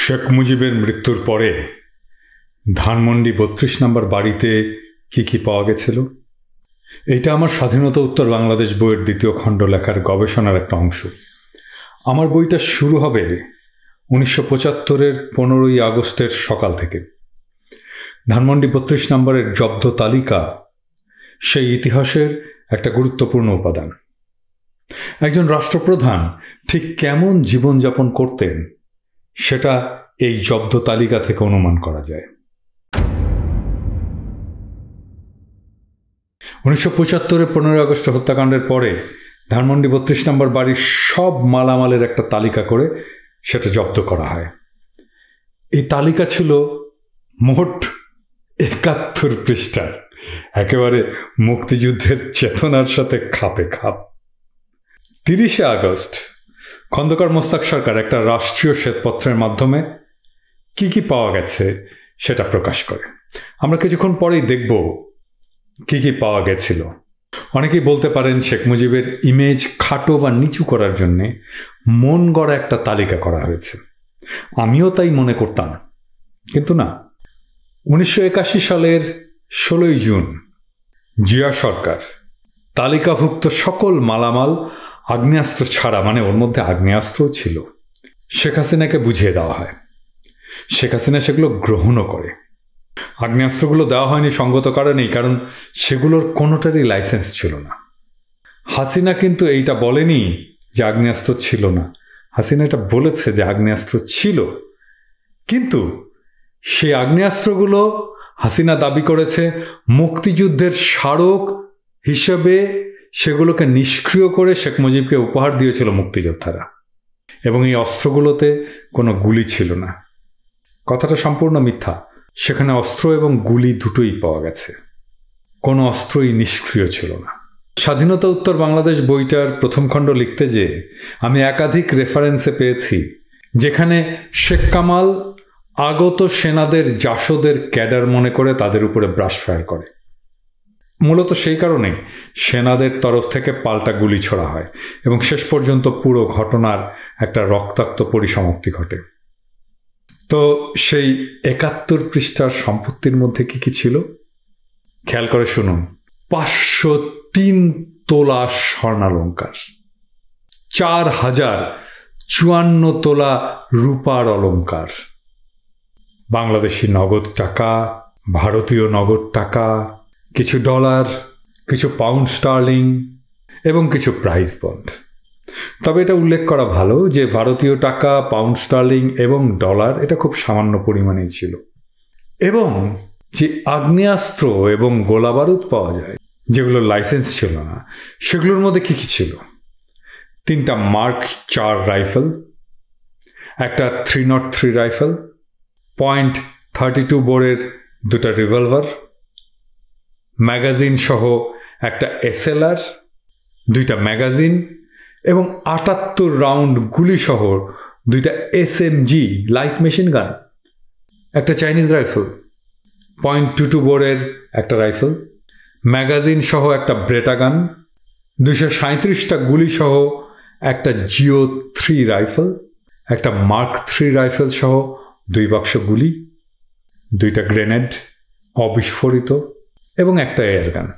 শেখ মুজিবের মৃত্যুর পরে ধানমন্ডি ৩২ নম্বর বাড়িতে কি পাওয়া গেছিল? এটা আমার স্বাধীনতা উত্তর বাংলাদেশ বইয়ের দ্বিতীয় খণ্ড লেখার গবেষণার একটা অংশ। আমার বইটা শুরু হবে ১৯৭৫-এর ১৫ই আগস্টের সকাল থেকে। ধানমন্ডি ৩২ নম্বরের জব্দ তালিকা সেই ইতিহাসের একটা গুরুত্বপূর্ণ উপাদান। একজন রাষ্ট্রপ্রধান ঠিক কেমন জীবনযাপন করতেন সেটা এই জব্দ তালিকা থেকে অনুমান করা যায়। ১৯৭৫-এর ১৫ই আগস্ট হত্যাকাণ্ডের পরে ধানমন্ডি ৩২ নম্বর বাড়ির সব মালামালের একটা তালিকা করে সেটা জব্দ করা হয়। এই তালিকা ছিল মোট ৭১ পৃষ্ঠার, একেবারে মুক্তিযুদ্ধের চেতনার সাথে খাপে খাপ। ৩০শে আগস্ট খন্দকার মোস্তাক সরকার একটা রাষ্ট্রীয় শ্বেতপত্রের মাধ্যমে কি পাওয়া গেছে সেটা প্রকাশ করে। আমরা কিছুক্ষণ পরেই দেখব কি পাওয়া গেছিল। অনেকেই বলতে পারেন শেখ মুজিবের ইমেজ খাটো বা নিচু করার জন্যে মন গড়া একটা তালিকা করা হয়েছে। আমিও তাই মনে করতাম, কিন্তু না। ১৯৮১ সালের ১৬ই জুন জিয়া সরকার তালিকাভুক্ত সকল মালামাল আগ্নেয়াস্ত্র ছাড়া, মানে ওর মধ্যে আগ্নেয়াস্ত্রও ছিল, শেখ হাসিনাকে বুঝিয়ে দেওয়া হয়। শেখ হাসিনা সেগুলো গ্রহণও করে। আগ্নেয়াস্ত্রগুলো দেওয়া হয়নি সঙ্গত কারণেই, কারণ সেগুলোর কোনোটারই লাইসেন্স ছিল না। হাসিনা কিন্তু এইটা বলেনি যে আগ্নেয়াস্ত্র ছিল না। হাসিনা এটা বলেছে যে আগ্নেয়াস্ত্র ছিল, কিন্তু সেই আগ্নেয়াস্ত্রগুলো হাসিনা দাবি করেছে মুক্তিযুদ্ধের স্মারক হিসেবে সেগুলোকে নিষ্ক্রিয় করে শেখ মুজিবকে উপহার দিয়েছিল মুক্তিযোদ্ধারা, এবং এই অস্ত্রগুলোতে কোনো গুলি ছিল না। কথাটা সম্পূর্ণ মিথ্যা। সেখানে অস্ত্র এবং গুলি দুটোই পাওয়া গেছে, কোনো অস্ত্রই নিষ্ক্রিয় ছিল না। স্বাধীনতা উত্তর বাংলাদেশ বইটার প্রথম খণ্ড লিখতে যে আমি একাধিক রেফারেন্সে পেয়েছি যেখানে শেখ কামাল আগত সেনাদের জাসদের ক্যাডার মনে করে তাদের উপরে ব্রাশ ফায়ার করে। মূলত সেই কারণে সেনাদের তরফ থেকে পাল্টা গুলি ছোড়া হয় এবং শেষ পর্যন্ত পুরো ঘটনার একটা রক্তাক্ত পরিসমাপ্তি ঘটে। তো সেই ৭১ পৃষ্ঠার সম্পত্তির মধ্যে কি ছিল খেয়াল করে শুনুন। ৫০৩ তোলা স্বর্ণালঙ্কার, ৪০৫৪ তোলা রূপার অলঙ্কার, বাংলাদেশি নগদ টাকা, ভারতীয় নগদ টাকা, কিছু ডলার, কিছু পাউন্ড স্টার্লিং এবং কিছু প্রাইজ বন্ড। তবে এটা উল্লেখ করা ভালো যে ভারতীয় টাকা, পাউন্ড স্টার্লিং এবং ডলার এটা খুব সামান্য পরিমাণেই ছিল। এবং যে আগ্নেয়াস্ত্র এবং গোলাবারুদ পাওয়া যায় যেগুলোর লাইসেন্স ছিল না, সেগুলোর মধ্যে কি ছিল? ৩টা মার্ক ৪ রাইফেল, একটা ৩০৩ রাইফেল, .32 বোরের 2টা রিভলভার, ম্যাগাজিন সহ একটা SLR, 2টা ম্যাগাজিন এবং ৭৮ রাউন্ড গুলি সহ 2টা SMG লাইট মেশিন গান, একটা চাইনিজ রাইফেল, .22 বোরের একটা রাইফেল, ম্যাগাজিন সহ একটা ব্রেটা গান, ২৩৭টা গুলি সহ একটা জিও 3 রাইফেল, একটা মার্ক 3 রাইফেল সহ 2 বাক্স গুলি, 2টা গ্রেনেড অবিস্ফোরিত এবং একটা এয়ারগান।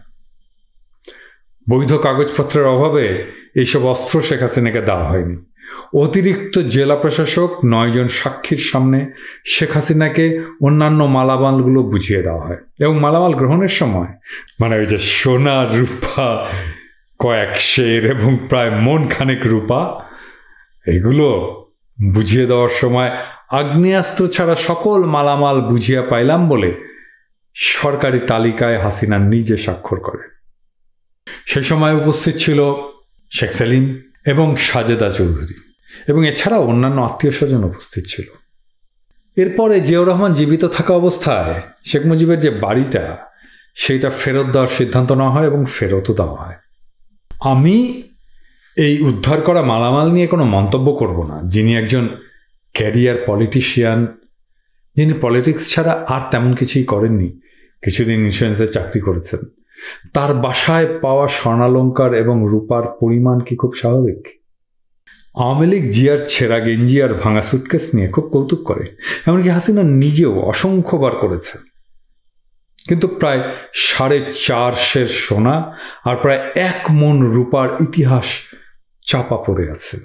বৈধ কাগজপত্রের অভাবে এইসব অস্ত্র শেখ হাসিনাকে দেওয়া হয়নি। অতিরিক্ত জেলা প্রশাসক ৯ জন সাক্ষীর সামনে শেখ হাসিনাকে অন্যান্য মালামালগুলো বুঝিয়ে দেওয়া হয় এবং মালামাল গ্রহণের সময়, মানে ওই যে সোনা রূপা কয়েক সের এবং প্রায় মন খানেক রূপা, এগুলো বুঝিয়ে দেওয়ার সময় আগ্নেয়াস্ত্র ছাড়া সকল মালামাল বুঝিয়া পাইলাম বলে সরকারি তালিকায় হাসিনা নিজে স্বাক্ষর করে। সে সময় উপস্থিত ছিল শেখ সেলিম এবং সাজেদা চৌধুরী, এবং এছাড়াও অন্যান্য আত্মীয় স্বজন উপস্থিত ছিল। এরপরে জিয়াউর রহমান জীবিত থাকা অবস্থায় শেখ মুজিবের যে বাড়িটা, সেইটা ফেরত দেওয়ার সিদ্ধান্ত নেওয়া হয় এবং ফেরতও দেওয়া হয়। আমি এই উদ্ধার করা মালামাল নিয়ে কোনো মন্তব্য করব না। যিনি একজন ক্যারিয়ার পলিটিশিয়ান, যিনি পলিটিক্স ছাড়া আর তেমন কিছুই করেননি, কিছুদিন ইন্স্যুরেন্সে চাকরি করেছেন, তার বাসায় পাওয়া স্বর্ণালঙ্কার এবং রূপার পরিমাণ কি খুব স্বাভাবিক? আওয়ামী লীগ জিয়ার ছেঁড়া গেঞ্জি আর ভাঙা সুটকেস নিয়ে খুব কৌতুক করে, এমনকি হাসিনা নিজেও অসংখ্যবার করেছে। কিন্তু প্রায় 4.5 সের সোনা আর প্রায় 1 মণ রূপার ইতিহাস চাপা পড়ে আছে।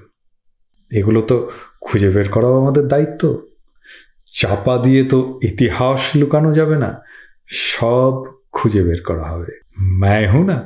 এগুলো তো খুঁজে বের করাও আমাদের দায়িত্ব। চাপা দিয়ে তো ইতিহাস লুকানো যাবে না, সব খুঁজে বের করা হবে। मैं हूं ना।